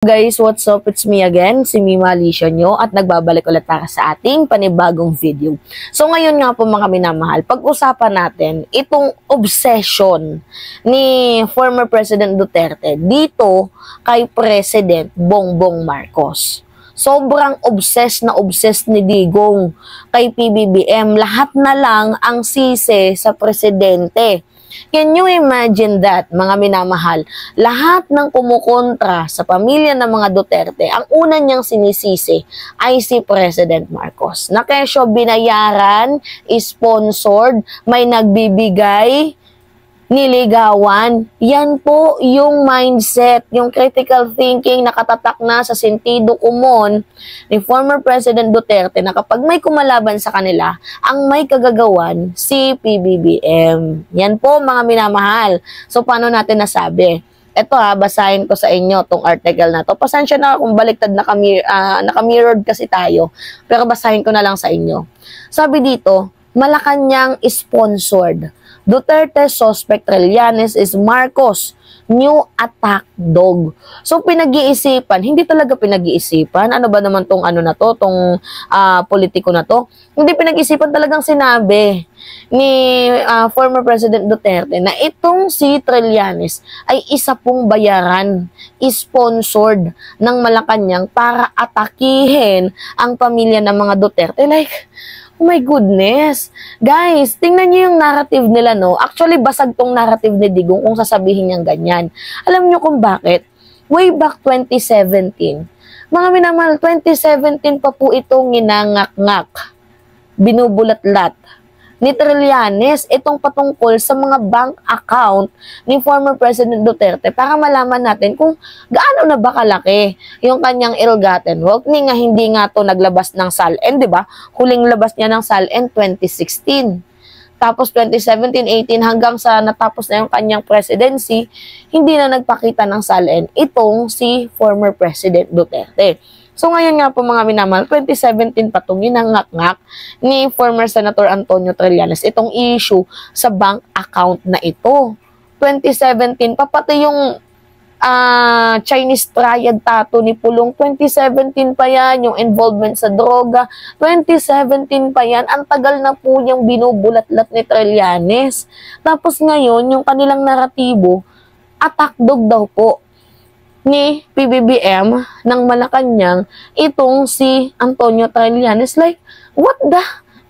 Guys, what's up? It's me again, si Mima Alicia nyo, at nagbabalik ulit para sa ating panibagong video. So ngayon nga po mga minamahal, pag-usapan natin itong obsession ni former President Duterte dito kay President Bongbong Marcos. Sobrang obsessed ni Digong kay PBBM. Lahat na lang ang sisi sa presidente. Can you imagine that, mga minamahal? Lahat ng kumukontra sa pamilya ng mga Duterte, ang una niyang sinisisi ay si President Marcos. Na kesyo binayaran, sponsored, may nagbibigay, niligawan. Yan po yung mindset, yung critical thinking nakatatak na sa sentido komon ni former President Duterte na kapag may kumalaban sa kanila, ang may kagagawan si PBBM. Yan po mga minamahal. So paano natin nasabi? Ito basahin ko sa inyo tong article na to. Pasensya na kung baliktad nakamirrored kasi tayo. Pero basahin ko na lang sa inyo. Sabi dito, Malacanang sponsored. Duterte suspect Trillanes is Marcos new attack dog. So pinag-iisipan, hindi talaga pinag-iisipan. Ano ba naman tong ano na to, tong politiko na to? Hindi pinag-iisipan, talagang sinabi ni former President Duterte na itong si Trillanes ay isa pong bayaran, sponsored ng Malacanang para atakihin ang pamilya ng mga Duterte. Like, oh my goodness. Guys, tingnan niyo yung narrative nila, no? Actually, basag tong narrative ni Digong kung sasabihin niyang ganyan. Alam niyo kung bakit? Way back 2017. Mga minamahal, 2017 pa po itong ginangak-ngak, binubulat-lat ni Trillanes itong patungkol sa mga bank account ni former President Duterte para malaman natin kung gaano na ba kalaki yung kanyang ill-gotten wealth. Hindi nga to naglabas ng SALN, di ba? Huling labas niya ng SALN 2016. Tapos 2017-18 hanggang sa natapos na yung kanyang presidency, hindi na nagpakita ng SALN itong si former President Duterte. So ngayon nga po mga minamahal, 2017 pa itong ginangak-ngak ni former Senator Antonio Trillanes itong issue sa bank account na ito. 2017 pa, pati yung Chinese triad tattoo ni Pulong, 2017 pa yan, yung involvement sa droga, 2017 pa yan, ang tagal na po yung binubulat-lat ni Trillanes. Tapos ngayon, yung kanilang naratibo, attack dog daw po ni PBBM ng Malacanang itong si Antonio Trillanes. Like, what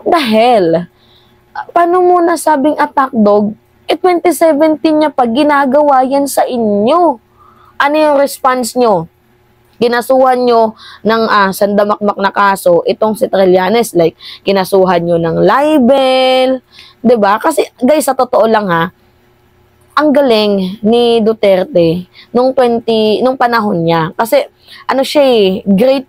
the hell? Paano mo nasabing attack dog? 2017 niya pa ginagawa yan sa inyo. Ano yung response nyo? Ginasuhan nyo ng sandamakmak na kaso itong si Trillanes. Like, ginasuhan nyo ng libel. 'Di ba? Kasi guys, sa totoo lang ang galing ni Duterte nung panahon niya. Kasi ano siya great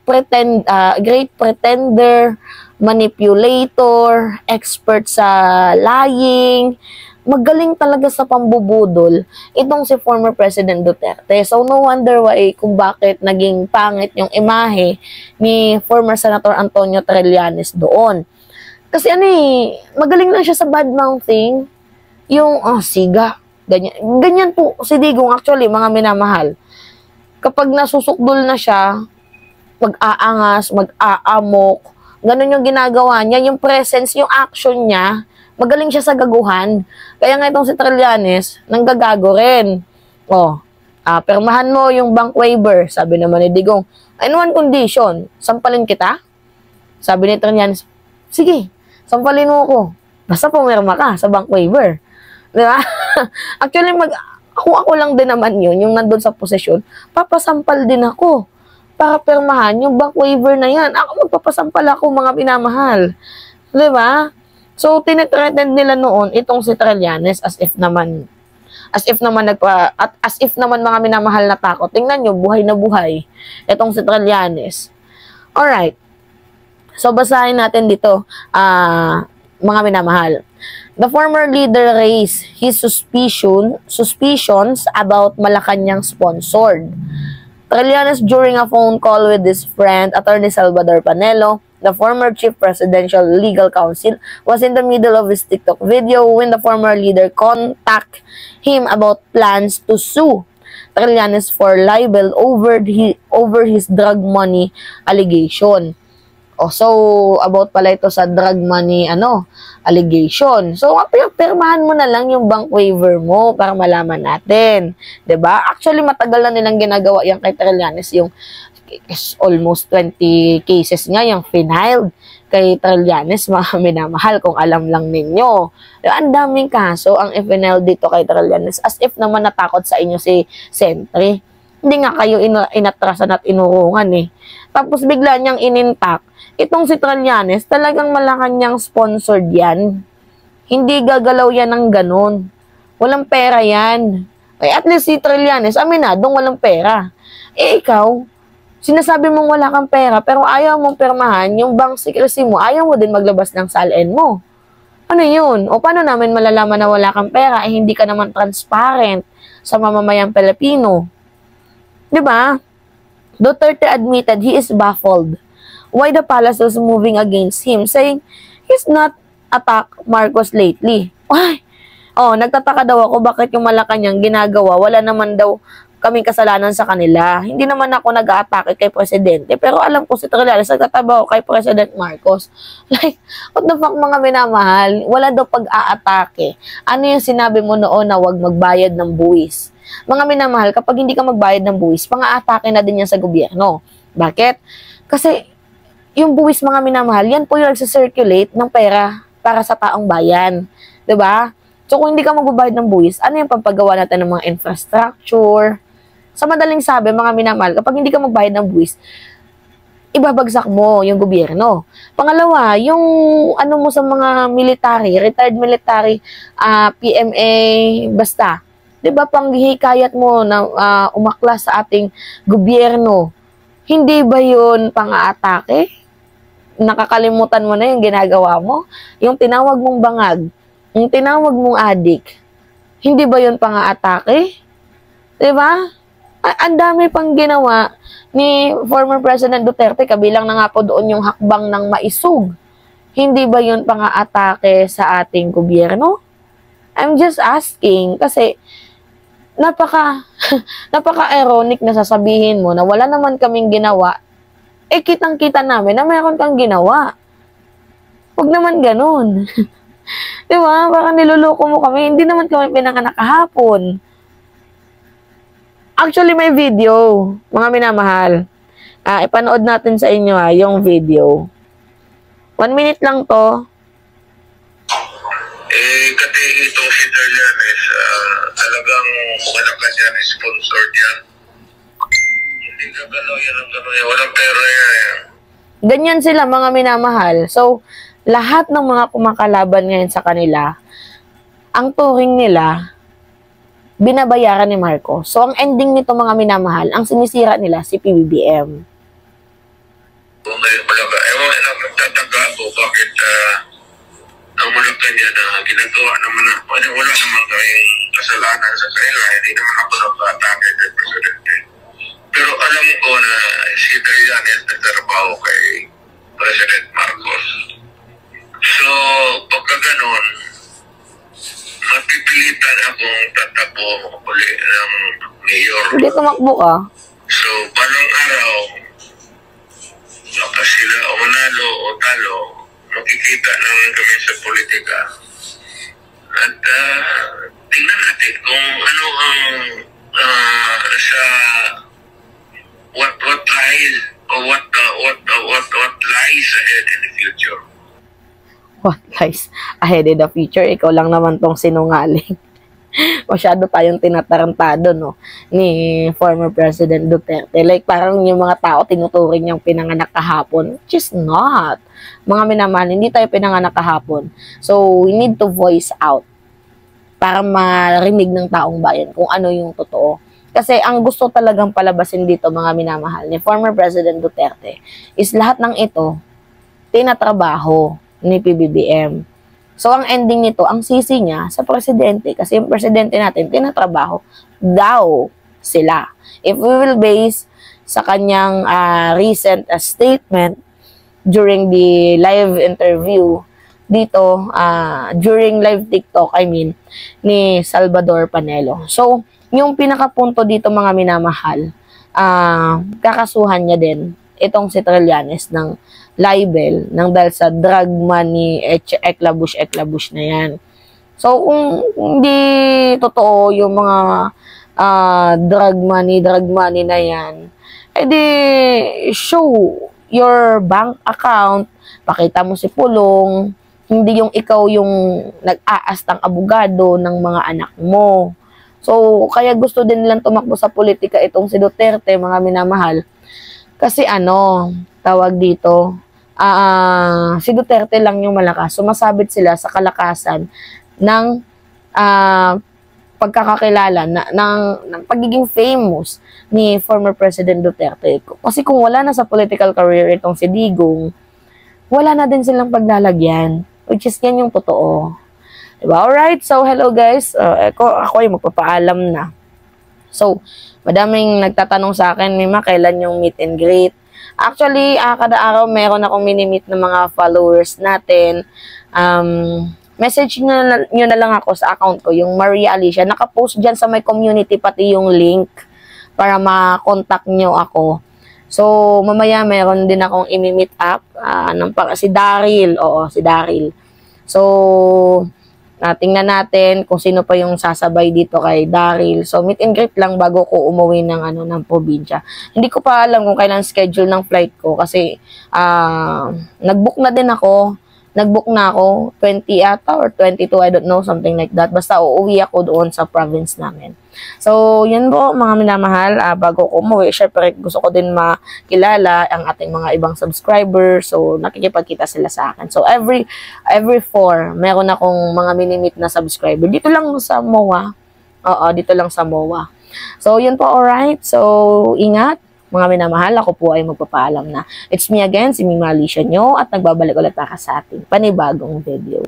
pretender, manipulator, expert sa lying. Magaling talaga sa pambubudol itong si former President Duterte. So no wonder why kung bakit naging pangit yung imahe ni former Senator Antonio Trillanes doon. Kasi magaling lang siya sa bad mouthing. Yung siga. Ganyan po si Digong actually, mga minamahal. Kapag nasusukdol na siya, mag-aangas, mag-aamok, ganun yung ginagawa niya, yung presence, yung action niya, magaling siya sa gaguhan. Kaya nga itong si Trillanes, nanggagago rin. Permahan mo yung bank waiver, sabi naman ni Digong. In one condition, sampalin kita? Sabi ni Trillanes, sige, sampalin mo ako. Basta pumirma ka sa bank waiver. Diba? Actually, ako lang din naman yun, yung nandun sa posisyon, papasampal din ako para permahan yung bank waiver na yan. Ako magpapasampal ako, mga pinamahal. Diba? So, tinitreaten nila noon itong si Trillanes as if naman mga minamahal na takot. Tingnan nyo, buhay na buhay itong si Trillanes. Alright. So, basahin natin dito, mga minamahal. The former leader raised his suspicions about Malacanang sponsored. Trillanes, during a phone call with his friend, Attorney Salvador Panelo, the former chief presidential legal counsel, was in the middle of his TikTok video when the former leader contacted him about plans to sue. Trillanes for libel over his drug money allegation. So about pala ito sa drug money allegation. So pirmahan mo na lang yung bank waiver mo para malaman natin, 'di ba? Actually matagal na nilang ginagawa yan kay Trillanes, yung almost 20 cases nga yung finaled kay Trillanes, mga minamahal, kung alam lang ninyo. Ang daming kaso ang FNL dito kay Trillanes, as if naman natakot sa inyo si Sentry. Hindi nga kayo inatrasan at inurungan eh. Tapos bigla niyang inintak. Itong si Trillanes, talagang Malacanang sponsored yan. Hindi gagalaw yan ng ganun. Walang pera yan. At least si Trillanes, aminadong walang pera. Ikaw, sinasabi mong wala kang pera, pero ayaw mong pirmahan yung bank secrecy mo, ayaw mo din maglabas ng SALN mo. Ano yun? O paano namin malalaman na wala kang pera, hindi ka naman transparent sa mamamayang Pilipino? Diba? Duterte admitted he is baffled why the palace was moving against him, saying he's not attacked Marcos lately. Why? Nagtataka daw ako bakit yung Malacanang ginagawa, wala naman daw kaming kasalanan sa kanila. Hindi naman ako nag-a-atake kay Presidente, pero alam ko si Trillanes nagtatabaho kay President Marcos. Like, what the fuck mga minamahal? Wala daw pag-a-atake. Ano yung sinabi mo noon na wag magbayad ng buwis? Mga minamahal, kapag hindi ka magbayad ng buwis, pang-a-atake na din yan sa gobyerno. Bakit? Kasi yung buwis mga minamahal, yan po yung nagsa-circulate ng pera para sa taong bayan. 'Di ba? So kung hindi ka magbabayad ng buwis, ano yung pampagawa natin ng mga infrastructure? Sa madaling sabi, mga minamahal, kapag hindi ka magbayad ng buwis, ibabagsak mo yung gobyerno. Pangalawa, yung mo sa mga military, retired military, PMA, basta. 'Di ba panghihikayat mo na umaklas sa ating gobyerno? Hindi ba yun pang-aatake? Nakakalimutan mo na yung ginagawa mo? Yung tinawag mong bangag, yung tinawag mong adik, hindi ba yun pang-aatake? Diba? Ang dami pang ginawa ni former President Duterte, kabilang na nga po doon yung hakbang ng maisug. Hindi ba yun pang-aatake sa ating gobyerno? I'm just asking, kasi napaka-ironic na sasabihin mo na wala naman kaming ginawa, kitang-kita namin na meron kang ginawa. Huwag naman ganun. Diba? Parang niluloko mo kami. Hindi naman kami pinanganak kahapon. Actually, may video, mga minamahal. Ipanood natin sa inyo yung video. 1 minute lang to. Kasi itong si Trillanes, talagang malakas yan, sponsored yan. Hindi ka galaw yan ang gano'n yan. Walang pera yan. Ganyan sila, mga minamahal. So, lahat ng mga kumakalaban ngayon sa kanila, ang turing nila, binabayaran ni Marcos. So, ang ending nito, mga minamahal, ang sinisira nila, si PBBM. Ngayon, ewan, nagtataka ako bakit ang Malacanang na ginagawa naman na, wala naman kayong kasalanan sa kanila, hindi naman ako nag-atake kay Presidente. Pero alam ko na si Trillanes nagtrabaho kay President Marcos. So, pagka ganon, mapipilitan akong tatakbo uli ng mayor. Hindi tumakbo ka. So, palang araw, baka sila o manalo o talo, makikita naman kami sa politika. At tingnan natin kung ano ang sa what lies or what lies ahead in the future. What lies ahead in the future? Ikaw lang naman tong sinungaling. Masyado tayong tinatarantado, no, ni former President Duterte. Like, parang yung mga tao tinuturing niyang pinanganak kahapon, which is not. Mga minamahal, hindi tayo pinanganak kahapon. So, we need to voice out para marinig ng taong bayan kung ano yung totoo. Kasi ang gusto talagang palabasin dito, mga minamahal, ni former President Duterte, is lahat ng ito, tinatrabaho ni PBBM. So, ang ending nito, ang sisi niya sa presidente, kasi yung presidente natin, tinatrabaho daw sila. If we will base sa kanyang recent statement during the live interview dito, during live TikTok, I mean, ni Salvador Panelo. So, yung pinakapunto dito mga minamahal, kakasuhan niya din itong si Trillanes ng libel ng dahil sa drug money, eklabush na yan. So, kung hindi totoo yung mga drug money na yan, edi show your bank account, pakita mo si Pulong, hindi yung ikaw yung nag-aastang abogado ng mga anak mo. So, kaya gusto din nilang tumakbo sa politika itong si Duterte, mga minamahal. Kasi tawag dito, si Duterte lang yung malakas. Sumasabit sila sa kalakasan ng pagkakakilala ng pagiging famous ni former President Duterte. Kasi kung wala na sa political career itong si Digong, wala na din silang paglalagyan. Which is yan yung totoo. Diba? Alright, so hello guys. Ako ay magpapaalam na. So, madaming nagtatanong sa akin, Mima, kailan yung meet and greet? Actually, kada araw meron akong mini-meet ng mga followers natin. Message nyo na lang ako sa account ko, yung Maria Alicia. Nakapost dyan sa my community pati yung link para ma-contact nyo ako. So, mamaya meron din akong imi-meet up. Si Daryl. Oo, si Daryl. So, tingnan natin kung sino pa yung sasabay dito kay Daryl. So, meet and greet lang bago ko umuwi ng probinsya. Hindi ko pa alam kung kailan schedule ng flight ko kasi nag-book na din ako. Nag-book na ako, 20 ata or 22, I don't know, something like that. Basta uuwi ako doon sa province namin. So, yun po mga minamahal. Bago ko umuwi, syempre gusto ko din makilala ang ating mga ibang subscribers. So, nakikipagkita sila sa akin. So, every 4, meron akong mga mini-meet na subscriber. Dito lang sa MOA. Oo, dito lang sa MOA. So, yun po, alright. So, ingat. Mga minamahal, ako po ay magpapaalam na. It's me again, si Mima Alicia nyo, at nagbabalik ulit ako sa ating panibagong video.